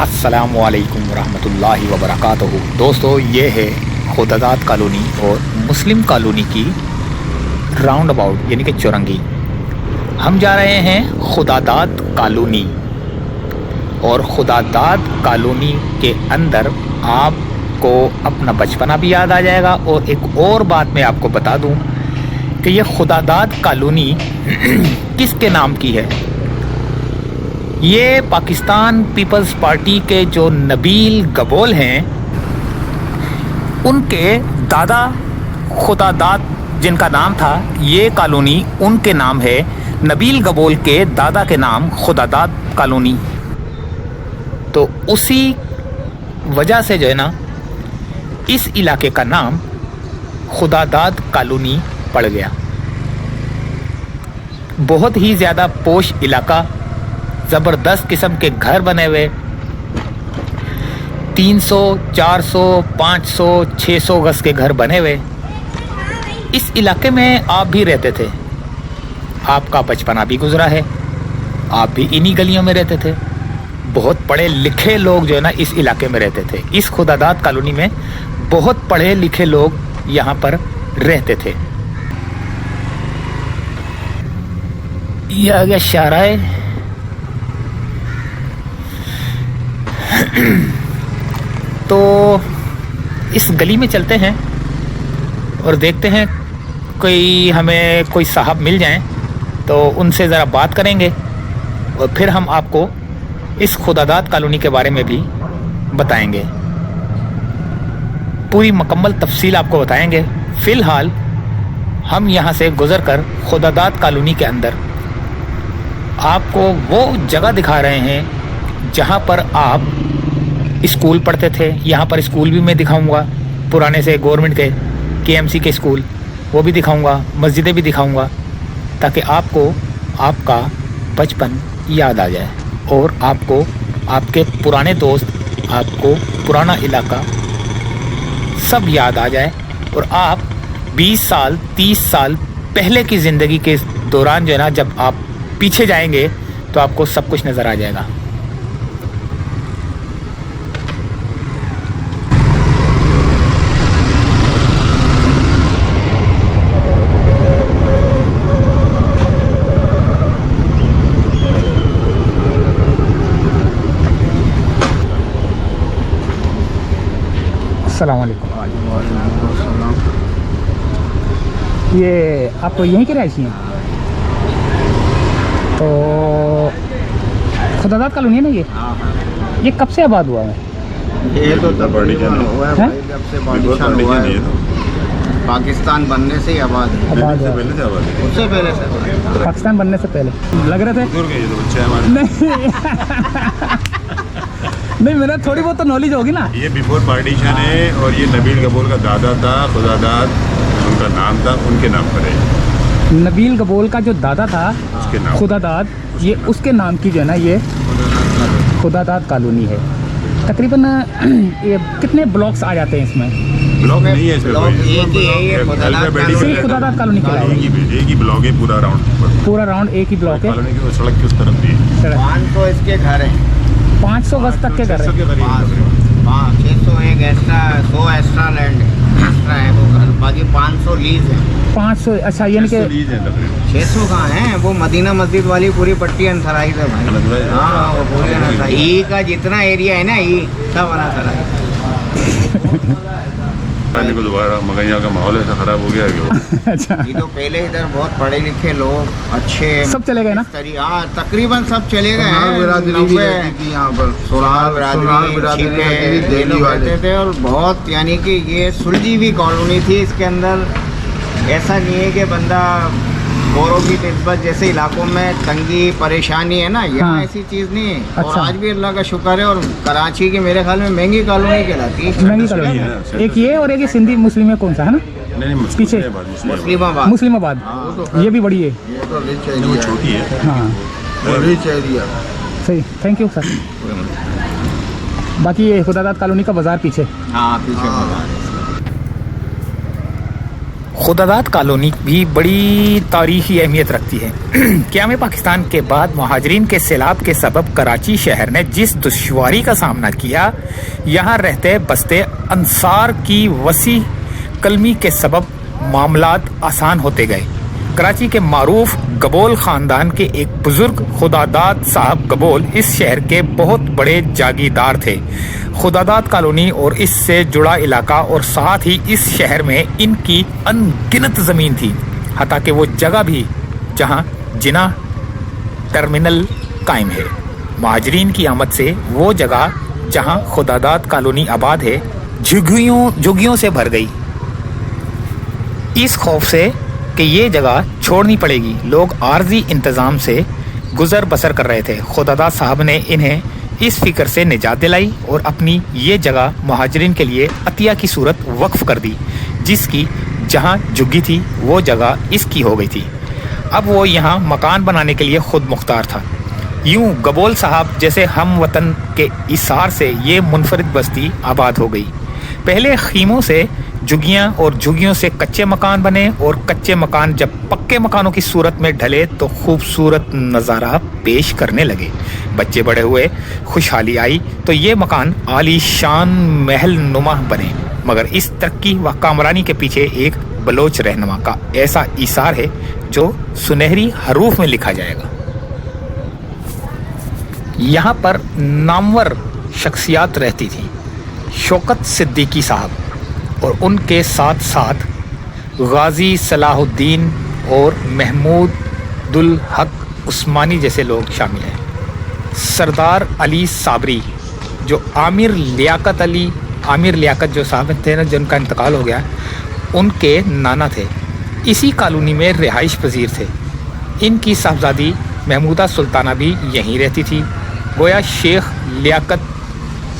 अस्सलामु अलैकुम रहमतुल्लाहि व बरकातहू। दोस्तों, ये है खुदादाद कॉलोनी और मुस्लिम कॉलोनी की राउंड अबाउट यानी कि चौरंगी। हम जा रहे हैं खुदादाद कॉलोनी और खुदादाद कॉलोनी के अंदर आपको अपना बचपना भी याद आ जाएगा। और एक और बात मैं आपको बता दूं कि ये खुदादाद कॉलोनी किसके नाम की है। ये पाकिस्तान पीपल्स पार्टी के जो नबील गबोल हैं, उनके दादा खुदादाद जिनका नाम था, ये कॉलोनी उनके नाम है। नबील गबोल के दादा के नाम खुदादाद कॉलोनी। तो उसी वजह से जो है ना, इस इलाके का नाम खुदादाद कॉलोनी पड़ गया। बहुत ही ज़्यादा पोश इलाका, ज़बरदस्त किस्म के घर बने हुए, 300, 400, 500, 600 गज के घर बने हुए। इस इलाके में आप भी रहते थे, आपका बचपना भी गुजरा है, आप भी इन्हीं गलियों में रहते थे। बहुत पढ़े लिखे लोग जो है ना इस इलाके में रहते थे। इस खुदादाद कॉलोनी में बहुत पढ़े लिखे लोग यहाँ पर रहते थे। ये आ गया शाहराह। तो इस गली में चलते हैं और देखते हैं कोई साहब मिल जाएं तो उनसे ज़रा बात करेंगे और फिर हम आपको इस खुदादाद कॉलोनी के बारे में भी बताएंगे। पूरी मुकम्मल तफसील आपको बताएंगे। फ़िलहाल हम यहाँ से गुज़रकर खुदादाद कॉलोनी के अंदर आपको वो जगह दिखा रहे हैं जहाँ पर आप स्कूल पढ़ते थे। यहाँ पर स्कूल भी मैं दिखाऊंगा, पुराने से गवर्नमेंट के केएमसी के स्कूल, वो भी दिखाऊंगा, मस्जिदें भी दिखाऊंगा, ताकि आपको आपका बचपन याद आ जाए और आपको आपके पुराने दोस्त, आपको पुराना इलाका सब याद आ जाए और आप 20 साल 30 साल पहले की ज़िंदगी के दौरान जो है ना, जब आप पीछे जाएंगे तो आपको सब कुछ नज़र आ जाएगा। अस्सलाम वालेकुम। ये आप यहीं के रहिशी हैं? तो खुदादाद कॉलोनी है ना ये कब से आबाद हुआ है? ये तो तब हुआ है भाई, जब से पाकिस्तान हुआ है। पाकिस्तान बनने से ही आबाद है। उससे पहले से पाकिस्तान बनने से पहले लग रहे थे। नहीं, मेरा थोड़ी बहुत तो नॉलेज होगी ना। ये बिफोर पार्टीशन है और ये नबील गबोल का दादा था, खुदादाद उनका नाम था, उनके नाम पर है। नबील गबोल का जो दादा था उसके नाम खुदादाद, ये उसके नाम की जो है ना ये खुदादाद कॉलोनी है। तकरीबन ये कितने ब्लॉक्स आ जाते हैं इसमें? ब्लॉक नहीं है, सिर्फ खुदादाद कॉलोनी के एक ही ब्लॉक है। पूरा राउंड एक ही ब्लॉक है। कॉलोनी की सड़क की उस तरफ भी 500 इसके घर हैं, 500 गज तक के घर है। 600 एक एक्स्ट्रा, 100 एक्स्ट्रा लैंड एक्स्ट्रा है वो घर, बाकी 500 लीज है। 500, अच्छा, यानी कि 600 कहाँ है? वो मदीना मस्जिद वाली पूरी पट्टी अनसराइज है भाई। हाँ, वो पूरी अनसराइज ई का जितना एरिया है ना, ई सब अनसराइज। को दोबारा मगर यहाँ का माहौल ऐसा खराब हो गया कि अच्छा, ये तो पहले इधर बहुत पढ़े लिखे लोग अच्छे सब चले गए ना। हाँ, तकरीबन सब चले गए हैं। यहाँ पर सुराल बिरादरी रहते थे और बहुत, यानी कि ये सुलझी हुई कॉलोनी थी। इसके अंदर ऐसा नहीं है कि बंदा गोरों की निस्बत जैसे इलाकों में तंगी परेशानी है ना, यहाँ हाँ। ऐसी चीज़ नहीं है। अच्छा। और आज भी अल्लाह का शुक्र है। और कराची की मेरे ख्याल में महंगी कॉलोनी कहलाती है। महंगी कॉलोनी है। एक ये और एक सिंधी मुस्लिम में कौन सा है ना? पीछे मुस्लिमाबाद, ये भी बड़ी है। वो छोटी है। हाँ, सही, थैंक यू सर। बाकी ये खुदादाद कॉलोनी का बाजार पीछे। हाँ, पीछे खुदादाद कॉलोनी भी बड़ी तारीखी अहमियत रखती है। क़याम पाकिस्तान के बाद महाजरीन के सैलाब के सबब कराची शहर ने जिस दुश्वारी का सामना किया, यहाँ रहते बसते अंसार की वसी कलमी के सबब मामलात आसान होते गए। कराची के मारूफ गबोल ख़ानदान के एक बुजुर्ग खुदादाद साहब गबोल इस शहर के बहुत बड़े जागीरदार थे। खुदादाद कॉलोनी और इससे जुड़ा इलाका और साथ ही इस शहर में इनकी अनगिनत ज़मीन थी, हत्ता कि वो जगह भी जहां जिना टर्मिनल कायम है। महाजरीन की आमद से वो जगह जहां खुदादाद कॉलोनी आबाद है झुग्गियों से भर गई। इस खौफ से कि ये जगह छोड़नी पड़ेगी, लोग आर्जी इंतज़ाम से गुजर बसर कर रहे थे। खुदादाद साहब ने इन्हें इस फिक्र से निजात दिलाई और अपनी ये जगह महाजरीन के लिए अतिया की सूरत वक्फ कर दी, जिसकी जहाँ झुग्गी थी वो जगह इसकी हो गई थी। अब वो यहाँ मकान बनाने के लिए खुद मुख्तार था। यूं गबोल साहब जैसे हम वतन के इसार से ये मुनफरिद बस्ती आबाद हो गई। पहले खीमों से झुग्गियाँ और झुग्गियों से कच्चे मकान बने और कच्चे मकान जब पक्के मकानों की सूरत में ढले तो खूबसूरत नज़ारा पेश करने लगे। बच्चे बड़े हुए, खुशहाली आई तो ये मकान आलीशान महल नुमा बने। मगर इस तरक्की व कामरानी के पीछे एक बलोच रहनुमा का ऐसा इसार है जो सुनहरी हरूफ में लिखा जाएगा। यहाँ पर नामवर शख्सियात रहती थी। शौकत सिद्दीकी साहब और उनके साथ साथ गाजी सलाहुद्दीन और महमूदुल हक उस्मानी जैसे लोग शामिल हैं। सरदार अली साबरी जो आमिर लियाकत जो साहब थे ना, जिनका इंतकाल हो गया, उनके नाना थे। इसी कॉलोनी में रिहाइश पजीर थे। इनकी साहबजादी महमूदा सुल्ताना भी यहीं रहती थी। गोया शेख लियाकत,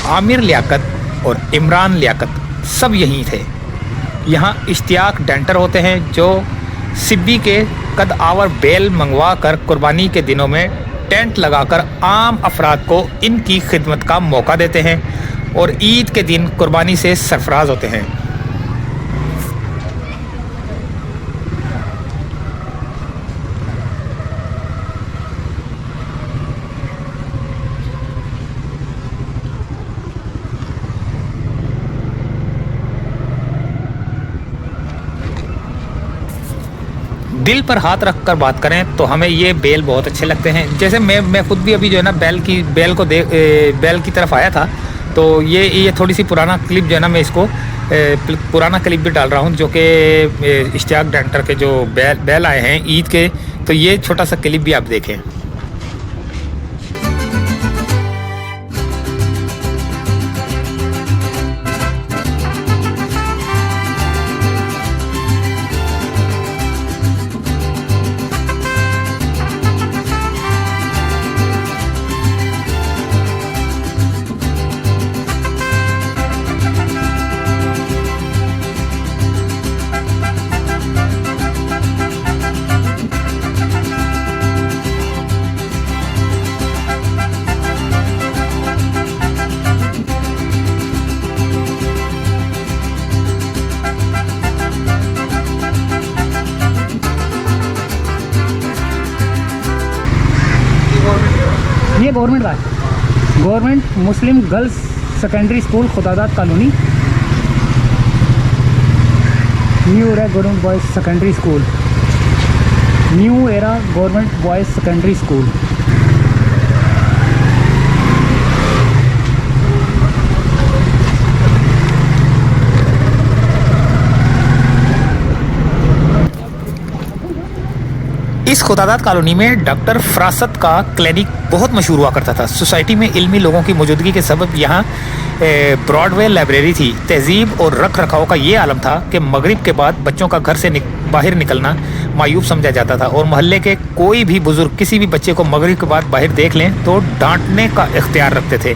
आमिर लियाकत और इमरान लियाकत सब यहीं थे। यहाँ इश्तियाक डेंटर होते हैं जो सिब्बी के कद आवर बैल मंगवा कर कुर्बानी के दिनों में टेंट लगाकर आम अफराद को इनकी खिदमत का मौका देते हैं और ईद के दिन कुर्बानी से सरफराज होते हैं। दिल पर हाथ रख कर बात करें तो हमें ये बैल बहुत अच्छे लगते हैं। जैसे मैं खुद भी अभी जो है ना बैल की तरफ आया था, तो ये थोड़ी सी पुराना क्लिप जो है ना, मैं इसको पुराना क्लिप भी डाल रहा हूँ जो कि इश्तियाक डेंटर के जो बैल आए हैं ईद के, तो ये छोटा सा क्लिप भी आप देखें। ये गवर्नमेंट का है, government Muslim girls secondary school Khudadad colony, new era government boys secondary school, new era government boys secondary school. इस खुदादाद कॉलोनी में डॉक्टर फरासत का क्लिनिक बहुत मशहूर हुआ करता था। सोसाइटी में इल्मी लोगों की मौजूदगी के सबब यहाँ ब्रॉडवे लाइब्रेरी थी। तहजीब और रख रखाव का ये आलम था कि मगरिब के बाद बच्चों का घर से बाहर निकलना मायूब समझा जाता था और मोहल्ले के कोई भी बुजुर्ग किसी भी बच्चे को मगरिब के बाद बाहर देख लें तो डांटने का इख्तियार रखते थे।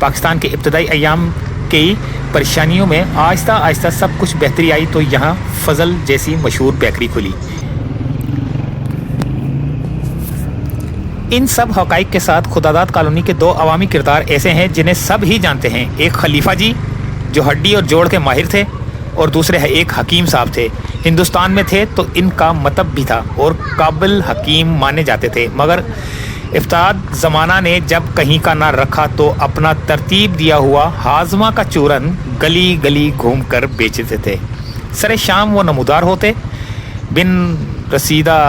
पाकिस्तान के इब्तदाई अयाम की परेशानियों में आहिस्ता आहिस्ता सब कुछ बेहतरी आई तो यहाँ फजल जैसी मशहूर बेकरी खुली। इन सब हक़ाइक़ के साथ खुदादाद कॉलोनी के दो अवामी किरदार ऐसे हैं जिन्हें सब ही जानते हैं। एक खलीफा जी जो हड्डी और जोड़ के माहिर थे और दूसरे एक हकीम साहब थे। हिंदुस्तान में थे तो इनका मतब भी था और काबिल हकीम माने जाते थे, मगर इफ्ताद ज़माना ने जब कहीं का ना रखा तो अपना तरतीब दिया हुआ हाजमा का चूरन गली गली घूम कर बेचते थे। सरे शाम वो नमूदार होते, बिन रसीदा,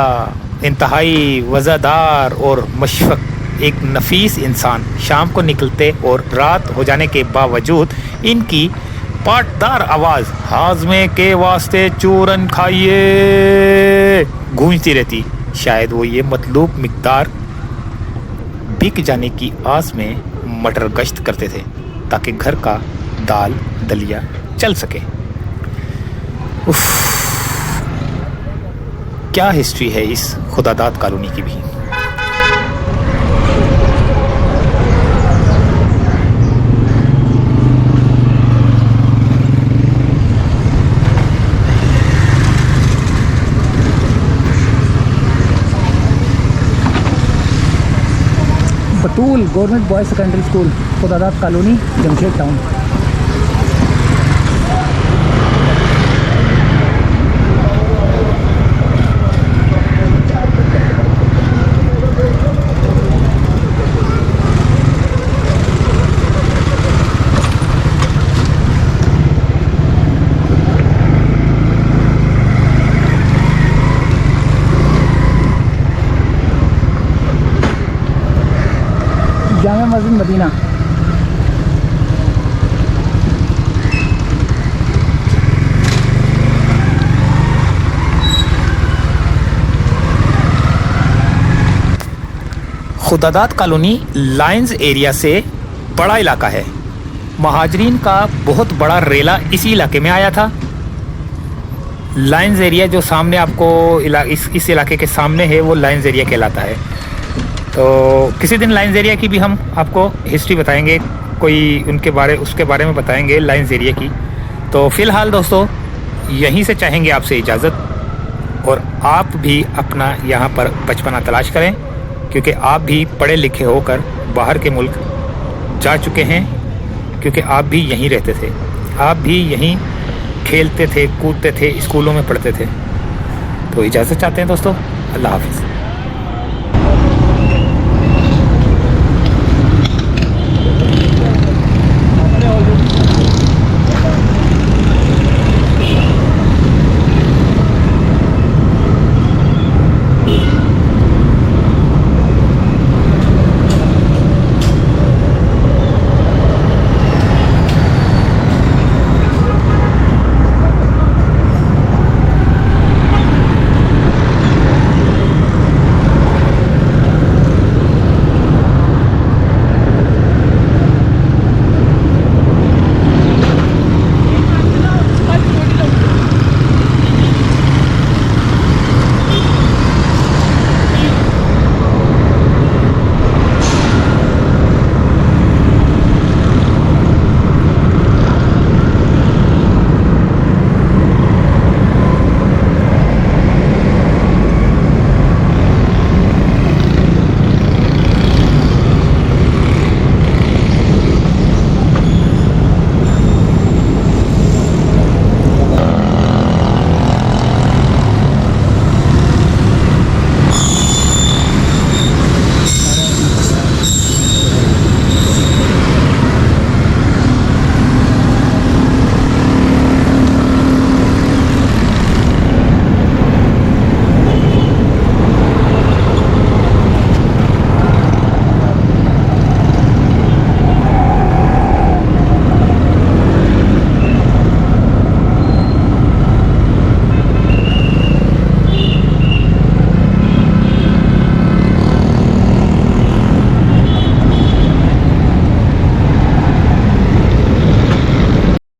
इंतहाई वज़ादार और मशफ़क़ एक नफीस इंसान शाम को निकलते और रात हो जाने के बावजूद इनकी पाटदार आवाज़ हाजमे के वास्ते चूरन खाइए गूंजती रहती। शायद वो ये मतलूब मिक़दार बिक जाने की आस में मटर गश्त करते थे ताकि घर का दाल दलिया चल सके। उफ, क्या हिस्ट्री है इस खुदादाद कॉलोनी की भी। बतूल government boys secondary school, Khudadad colony, Jamshed town. Jama Masjid Medina. खुदादाद कॉलोनी लाइंस एरिया से बड़ा इलाका है। महाजरीन का बहुत बड़ा रेला इसी इलाके में आया था। लाइंस एरिया जो सामने आपको इस इलाके के सामने है वो लाइंस एरिया कहलाता है। तो किसी दिन लाइंस एरिया की भी हम आपको हिस्ट्री बताएंगे, कोई उसके बारे में बताएंगे लाइंस एरिया की। तो फ़िलहाल दोस्तों यहीं से चाहेंगे आपसे इजाज़त, और आप भी अपना यहाँ पर बचपना तलाश करें, क्योंकि आप भी पढ़े लिखे होकर बाहर के मुल्क जा चुके हैं, क्योंकि आप भी यहीं रहते थे, आप भी यहीं खेलते थे, कूदते थे, स्कूलों में पढ़ते थे। तो इजाज़त चाहते हैं दोस्तों, अल्लाह हाफ़िज़।